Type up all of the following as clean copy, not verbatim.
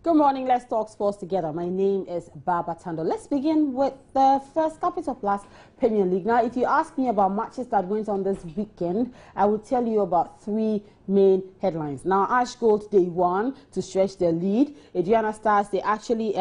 Good morning. Let's talk sports together. My name is Baba Tando. Let's begin with the first Capital Plus Premier League. Now, if you ask me about matches that went on this weekend, I will tell you about three main headlines. Now, Ash Gold, they won to stretch their lead. Adriana Stars, they actually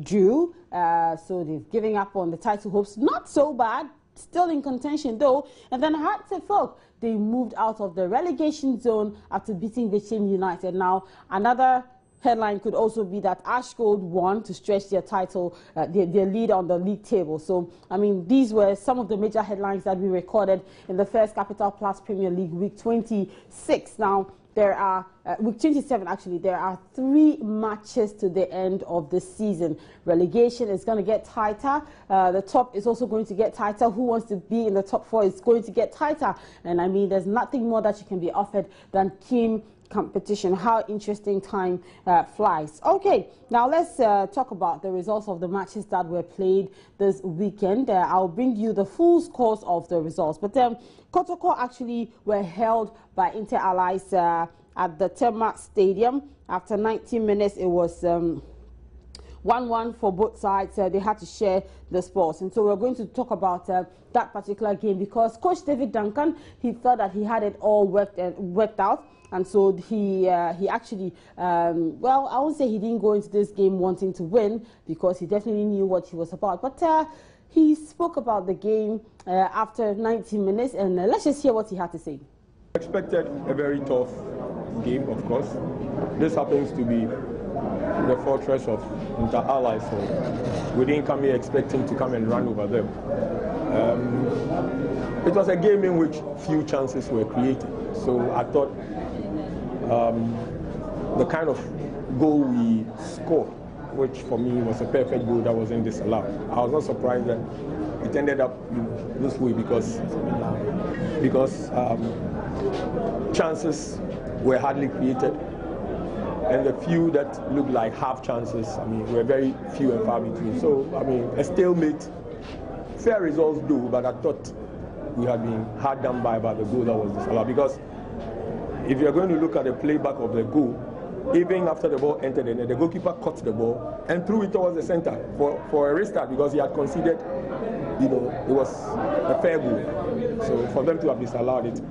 drew. So they've given up on the title hopes. Not so bad. Still in contention though. And then Hartlepool, they moved out of the relegation zone after beating Vichim United. Now, another headline could also be that Ash Gold won to stretch their title, their lead on the league table. So, I mean, these were some of the major headlines that we recorded in the first Capital Plus Premier League, week 26. Now, there are, week 27 actually, there are 3 matches to the end of the season. Relegation is going to get tighter. The top is also going to get tighter. Who wants to be in the top 4 is going to get tighter. And I mean, there's nothing more that you can be offered than keen competition. How interesting time flies. Okay, now let's talk about the results of the matches that were played this weekend. I'll bring you the full scores of the results. But Kotoko actually were held by Inter Allies at the Tema Stadium. After 90 minutes, it was 1-1 for both sides. They had to share the spoils. And so we're going to talk about that particular game because Coach David Duncan, he thought that he had it all worked out. And so he actually, well, I won't say he didn't go into this game wanting to win because he definitely knew what he was about. But he spoke about the game after 90 minutes, and let's just hear what he had to say. Expected a very tough game, of course. This happens to be the fortress of Inter Allies, so we didn't come here expecting to come and run over them. It was a game in which few chances were created, so I thought the kind of goal we scored, which for me was a perfect goal that wasn't disallowed. I was not surprised that it ended up this way because chances were hardly created, and the few that looked like half chances, I mean, were very few and far between. So, I mean, a stalemate, fair results do, but I thought we had been hard done by the goal that was disallowed because if you're going to look at the playback of the goal, even after the ball entered the net, the goalkeeper caught the ball and threw it towards the center for a restart because he had conceded, you know, it was a fair goal. So for them to have disallowed it,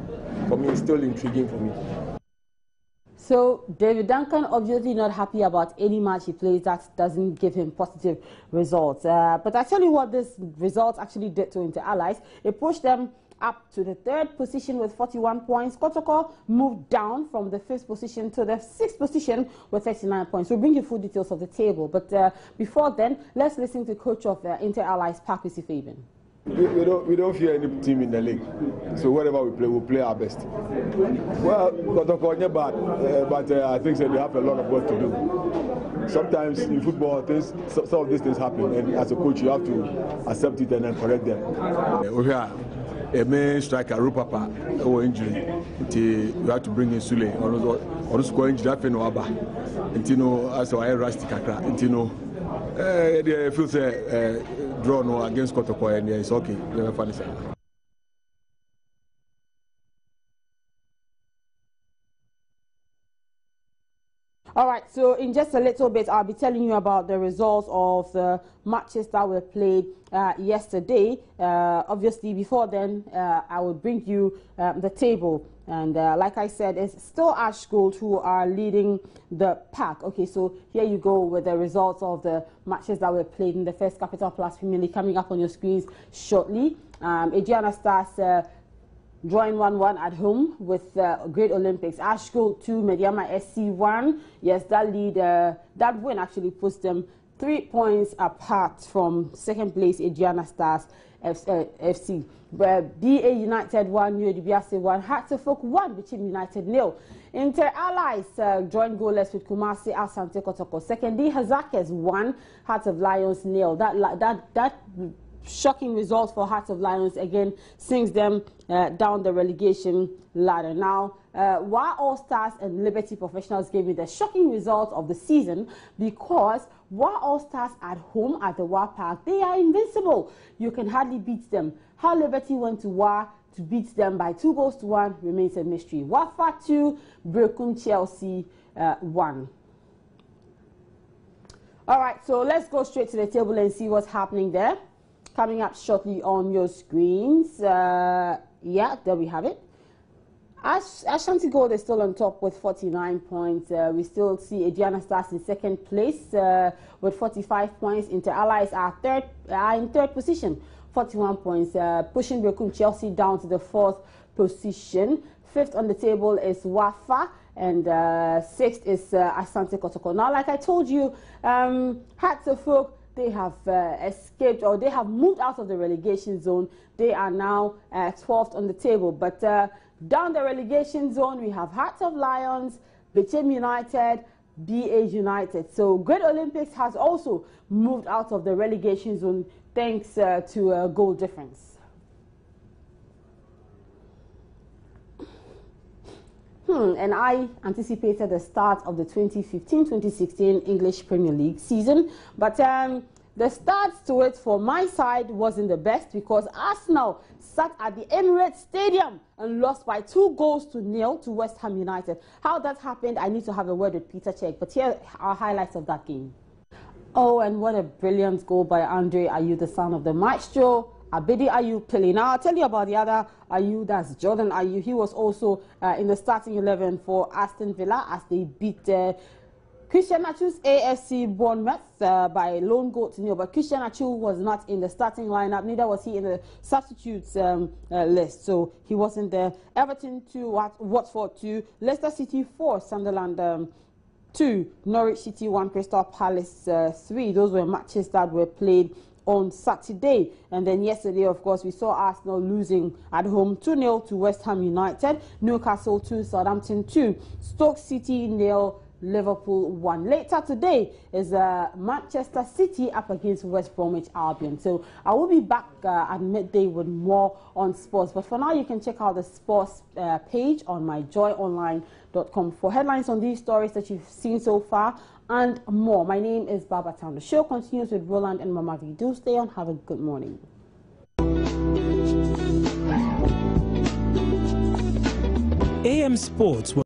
for me, it's still intriguing for me. So David Duncan obviously not happy about any match he plays that doesn't give him positive results. But I tell you what this result actually did to Inter Allies. It pushed them up to the 3rd position with 41 points. Kotoko moved down from the 5th position to the 6th position with 39 points. We'll bring you full details of the table. But before then, let's listen to coach of Inter Allies, Park Fabian. We don't fear any team in the league. So whatever we play, we'll play our best. Well, Kotoko not bad, but I think that we have a lot of work to do. Sometimes in football, some of these things happen, and as a coach, you have to accept it and then correct them. A main striker, Rupapa, or injury. You have to bring in Sule. Or score injury, that no aba. Intino as a rustic crack. Intino, they feel say draw no against Kotoko, and it's okay. Never funny. All right, so in just a little bit, I'll be telling you about the results of the matches that were played yesterday. Obviously, before then, I will bring you the table. And like I said, it's still Ash Gold who are leading the pack. Okay, so here you go with the results of the matches that were played in the first Capital Plus Premier League coming up on your screens shortly. Adriana Stars drawing 1-1 at home with Great Olympics. Ash Gold 2, Mediama SC 1. Yes, that lead, that win actually puts them 3 points apart from 2nd place Adriana Stars FC. BA United 1, UADBRC 1, Hartlepool 1, Vichim United 0. Inter Allies drawing goalless with Kumasi Asante Kotoko. 2nd, Hazakes 1, Hearts of Lions 0. That shocking result for Hearts of Lions again sings them down the relegation ladder. Now, Wa All Stars and Liberty Professionals gave me the shocking result of the season because Wa All Stars at home at the Wa Park, they are invincible. You can hardly beat them. How Liberty went to Wa to beat them by 2-1 remains a mystery. Wafa 2, Brekum Chelsea 1. All right, so let's go straight to the table and see what's happening there. Coming up shortly on your screens. Yeah, there we have it. Ashanti Gold is still on top with 49 points. We still see Aduana Stars in second place with 45 points. Inter Allies are in third position, 41 points, pushing Bekum Chelsea down to the fourth position. Fifth on the table is Wafa, and sixth is Asante Kotoko. Now, like I told you, Hearts of Oak, they have escaped, or they have moved out of the relegation zone. They are now 12th on the table, but down the relegation zone, we have Hearts of Lions, Bechem United, BA United. So Great Olympics has also moved out of the relegation zone thanks to a goal difference. And I anticipated the start of the 2015-2016 English Premier League season, but the start to it for my side wasn't the best, because Arsenal sat at the Emirates Stadium and lost by 2-0 to West Ham United. How that happened, I need to have a word with Peter Cech, but here are highlights of that game. Oh, and what a brilliant goal by Andre Ayew, the son of the maestro, Abedi Ayew Pele. Now, I'll tell you about the other Ayew, that's Jordan Ayew. He was also in the starting 11 for Aston Villa as they beat Christian Achu's AFC Bournemouth by lone goal to 0. But Christian Achu was not in the starting lineup, neither was he in the substitutes list. So he wasn't there. Everton 2, Watford 2, Leicester City 4, Sunderland 2, Norwich City 1, Crystal Palace 3. Those were matches that were played on Saturday. And then yesterday, of course, we saw Arsenal losing at home 2-0 to West Ham United, Newcastle 2, Southampton 2, Stoke City 0, Liverpool 1. Later today is Manchester City up against West Bromwich Albion. So I will be back at midday with more on sports. But for now, you can check out the sports page on myjoyonline.com for headlines on these stories that you've seen so far and more. My name is Baba Town. The show continues with Roland and Mamadi. Do stay on. Have a good morning. AM Sports.